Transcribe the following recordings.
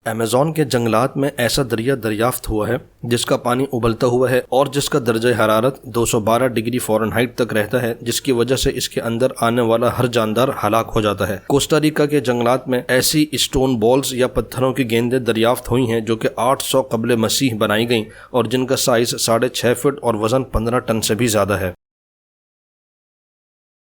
Amazon کے جنگلات میں ایسا دریا دریافت ہوا ہے جس کا پانی ابلتا ہوا ہے اور جس کا درجہ حرارت 212 ڈگری فارنہائٹ تک رہتا ہے، جس کی وجہ سے اس کے اندر آنے والا ہر جاندار ہلاک ہو جاتا ہے۔ کوسٹا ریکا کے جنگلات میں ایسی اسٹون بالز یا پتھروں کی گیندیں دریافت ہوئی ہیں جو کہ 800 قبل مسیح بنائی گئیں اور جن کا سائز 6.5 فٹ اور وزن 15 ٹن سے بھی زیادہ ہے۔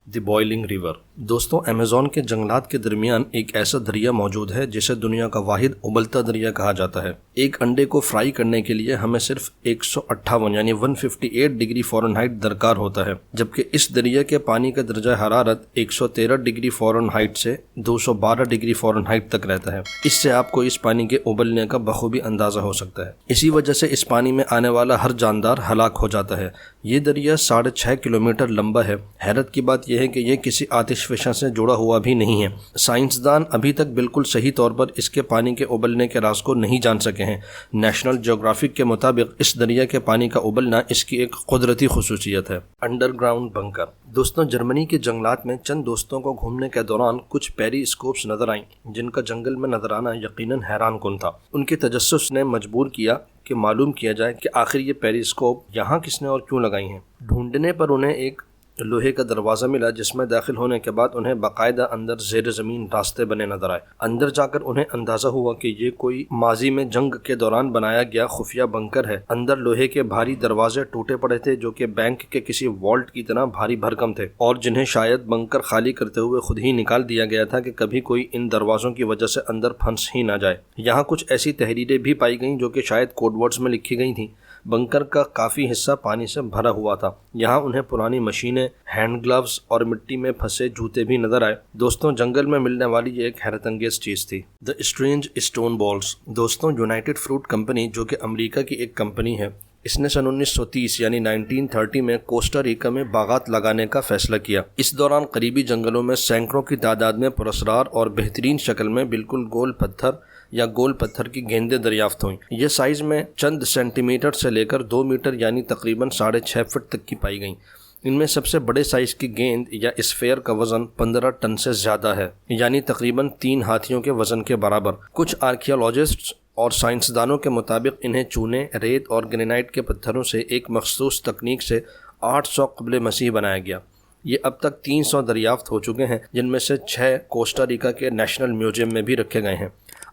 دی بوائلنگ ریور۔ دوستوں، ایمیزون کے جنگلات کے درمیان ایک ایسا دریا موجود ہے جسے دنیا کا واحد ابلتا دریا کہا جاتا ہے۔ ایک انڈے کو فرائی کرنے کے لیے ہمیں صرف 158 یعنی 158 ڈگری فارنہائٹ درکار ہوتا ہے، جبکہ اس دریا کے پانی کا درجہ حرارت 113 ڈگری فارنہائٹ سے 212 ڈگری فارنہائٹ تک رہتا ہے۔ اس سے آپ کو اس پانی کے ابلنے کا بخوبی اندازہ ہو سکتا ہے۔ اسی وجہ سے اس پانی میں آنے والا ہر جاندار ہلاک ہو جاتا ہے۔ یہ دریا 6.5 کلومیٹر لمبا ہے۔ حیرت کی بات یہ ہے کہ یہ کسی آتش فشاں سے جڑا ہوا بھی نہیں ہے۔ سائنسدان ابھی تک بالکل صحیح طور پر اس کے پانی کے ابلنے کے راز کو نہیں جان سکے ہیں۔ نیشنل جیوگرافک کے مطابق اس دریا کے پانی کا ابلنا اس کی ایک قدرتی خصوصیت ہے۔ انڈر گراؤنڈ بنکر۔ دوستوں، جرمنی کے جنگلات میں چند دوستوں کو گھومنے کے دوران کچھ پیری اسکوپس نظر آئیں جن کا جنگل میں نظر آنا یقیناً حیران کن تھا۔ ان کے تجسس نے مجبور کیا کہ معلوم کیا جائے کہ آخر یہ پیری اسکوپ یہاں کس نے اور کیوں لگائی ہیں۔ ڈھونڈنے پر انہیں ایک لوہے کا دروازہ ملا جس میں داخل ہونے کے بعد انہیں باقاعدہ اندر زیر زمین راستے بنے نظر آئے۔ اندر جا کر انہیں اندازہ ہوا کہ یہ کوئی ماضی میں جنگ کے دوران بنایا گیا خفیہ بنکر ہے۔ اندر لوہے کے بھاری دروازے ٹوٹے پڑے تھے جو کہ بینک کے کسی والٹ کی طرح بھاری بھرکم تھے اور جنہیں شاید بنکر خالی کرتے ہوئے خود ہی نکال دیا گیا تھا کہ کبھی کوئی ان دروازوں کی وجہ سے اندر پھنس ہی نہ جائے۔ یہاں کچھ ایسی تحریریں بھی پائی گئیں جو کہ شاید کوڈ ورڈز میں لکھی گئی تھیں۔ بنکر کا کافی حصہ پانی سے بھرا ہوا تھا۔ یہاں انہیں پرانی مشینیں، ہینڈ گلوز اور مٹی میں پھنسے جوتے بھی نظر آئے۔ دوستوں، جنگل میں ملنے والی یہ ایک حیرت انگیز چیز تھی۔ دی اسٹرینج اسٹون بالز۔ دوستوں، یونائٹڈ فروٹ کمپنی جو کہ امریکہ کی ایک کمپنی ہے، اس نے سن 1930 یعنی 1930 میں کوسٹا ریکا میں باغات لگانے کا فیصلہ کیا۔ اس دوران قریبی جنگلوں میں سینکڑوں کی تعداد میں پراسرار اور بہترین شکل میں بالکل گول پتھر یا گول پتھر کی گیندیں دریافت ہوئیں۔ یہ سائز میں چند سینٹی میٹر سے لے کر 2 میٹر یعنی تقریباً 6.5 فٹ تک کی پائی گئیں۔ ان میں سب سے بڑے سائز کی گیند یا اسفیئر کا وزن 15 ٹن سے زیادہ ہے، یعنی تقریباً 3 ہاتھیوں کے وزن کے برابر۔ کچھ آرکیالوجسٹس اور سائنسدانوں کے مطابق انہیں چونے، ریت اور گرینائٹ کے پتھروں سے ایک مخصوص تکنیک سے 800 قبل مسیح بنایا گیا۔ یہ اب تک 300 دریافت ہو چکے ہیں، جن میں سے 6 کوسٹا ریکا کے نیشنل میوزیم میں بھی رکھے گئے ہیں۔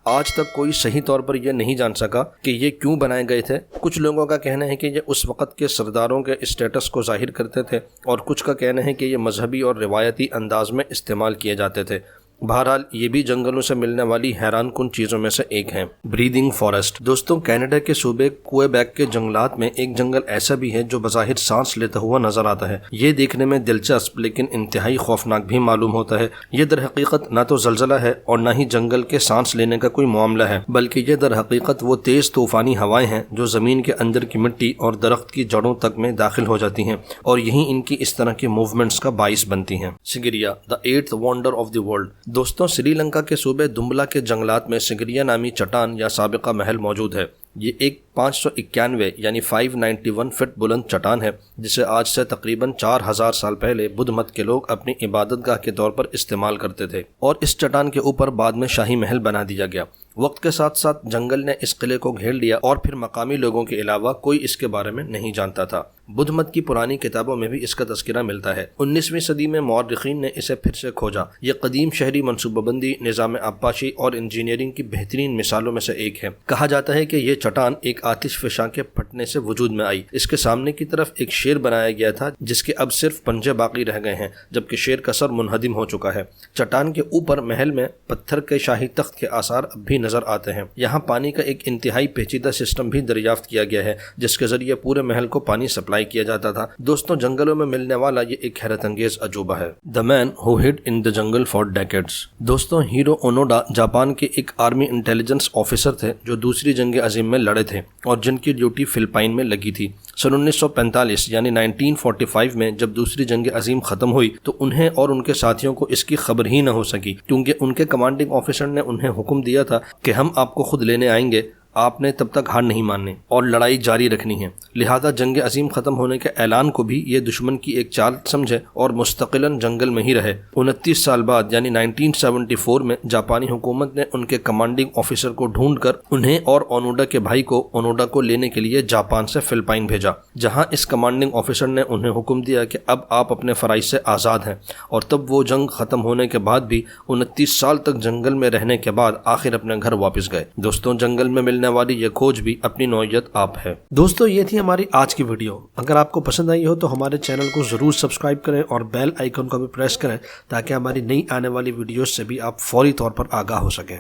آج تک کوئی صحیح طور پر یہ نہیں جان سکا کہ یہ کیوں بنائے گئے تھے۔ کچھ لوگوں کا کہنا ہے کہ یہ اس وقت کے سرداروں کے اسٹیٹس کو ظاہر کرتے تھے اور کچھ کا کہنا ہے کہ یہ مذہبی اور روایتی انداز میں استعمال کیے جاتے تھے۔ بہرحال یہ بھی جنگلوں سے ملنے والی حیران کن چیزوں میں سے ایک ہے۔ Breathing forest. دوستوں، کینیڈا کے صوبے کوئیبیک کے جنگلات میں ایک جنگل ایسا بھی ہے جو بظاہر سانس لیتا ہوا نظر آتا ہے۔ یہ دیکھنے میں دلچسپ لیکن انتہائی خوفناک بھی معلوم ہوتا ہے۔ یہ در حقیقت نہ تو زلزلہ ہے اور نہ ہی جنگل کے سانس لینے کا کوئی معاملہ ہے، بلکہ یہ در حقیقت وہ تیز طوفانی ہوائیں ہیں جو زمین کے اندر کی مٹی اور درخت کی جڑوں تک میں داخل ہو جاتی ہیں اور یہی ان کی اس طرح کی موومنٹس کا باعث بنتی ہیں۔ Sigiriya, the eighth wonder of the world. دوستوں، سری لنکا کے صوبے دمبلا کے جنگلات میں سگریا نامی چٹان یا سابقہ محل موجود ہے۔ یہ ایک 591 یعنی 591 فٹ بلند چٹان ہے جسے آج سے تقریباً 4000 سال پہلے بدھ مت کے لوگ اپنی عبادت گاہ کے طور پر استعمال کرتے تھے، اور اس چٹان کے اوپر بعد میں شاہی محل بنا دیا گیا۔ وقت کے ساتھ ساتھ جنگل نے اس قلعے کو گھیر لیا اور پھر مقامی لوگوں کے علاوہ کوئی اس کے بارے میں نہیں جانتا تھا۔ بدھ مت کی پرانی کتابوں میں بھی اس کا تذکرہ ملتا ہے۔ 19ویں صدی میں مورخین نے اسے پھر سے کھوجا۔ یہ قدیم شہری منصوبہ بندی، نظام آبپاشی اور انجینئرنگ کی بہترین مثالوں میں سے ایک ہے۔ کہا جاتا ہے کہ یہ چٹان ایک آتش فشاں کے پھٹنے سے وجود میں آئی۔ اس کے سامنے کی طرف ایک شیر بنایا گیا تھا جس کے اب صرف پنجے باقی رہ گئے ہیں، جبکہ شیر کا سر منہدم ہو چکا ہے۔ چٹان کے اوپر محل میں پتھر کے شاہی تخت کے آثار اب بھی نظر آتے ہیں۔ یہاں پانی کا ایک انتہائی پیچیدہ سسٹم بھی دریافت کیا گیا ہے جس کے ذریعے پورے محل کو پانی سپلائی کیا جاتا تھا۔ دوستوں، جنگلوں میں ملنے والا یہ ایک حیرت انگیز عجوبہ ہے۔ The man who hid in the jungle for decades۔ دوستوں، ہیرو اونوڈا جاپان کے ایک آرمی انٹیلیجنس آفیسر تھے جو دوسری جنگ عظیم میں لڑے تھے اور جن کی ڈیوٹی فلپائن میں لگی تھی۔ سن 1945 یعنی 1945 میں جب دوسری جنگ عظیم ختم ہوئی تو انہیں اور ان کے ساتھیوں کو اس کی خبر ہی نہ ہو سکی، کیونکہ ان کے کمانڈنگ آفیسر نے انہیں حکم دیا تھا کہ ہم آپ کو خود لینے آئیں گے آپ نے تب تک ہار نہیں ماننی اور لڑائی جاری رکھنی ہے۔ لہذا جنگ عظیم ختم ہونے کے اعلان کو بھی یہ دشمن کی ایک چال سمجھے اور مستقلاً جنگل میں ہی رہے۔ 29 سال بعد یعنی 1974 میں جاپانی حکومت نے ان کے کمانڈنگ آفیسر کو ڈھونڈ کر انہیں اور اونوڈا کے بھائی کو اونوڈا کو لینے کے لیے جاپان سے فلپائن بھیجا، جہاں اس کمانڈنگ آفیسر نے انہیں حکم دیا کہ اب آپ اپنے فرائض سے آزاد ہیں۔ اور تب وہ جنگ ختم ہونے کے بعد بھی 29 سال تک جنگل میں رہنے کے بعد آخر اپنے گھر واپس گئے۔ دوستوں، جنگل میں ملنے والی یہ کھوج بھی اپنی نوعیت آپ ہے۔ دوستوں، یہ تھی ہماری آج کی ویڈیو۔ اگر آپ کو پسند آئی ہو تو ہمارے چینل کو ضرور سبسکرائب کریں اور بیل آئیکن کو بھی پریس کریں تاکہ ہماری نئی آنے والی ویڈیوز سے بھی آپ فوری طور پر آگاہ ہو سکیں۔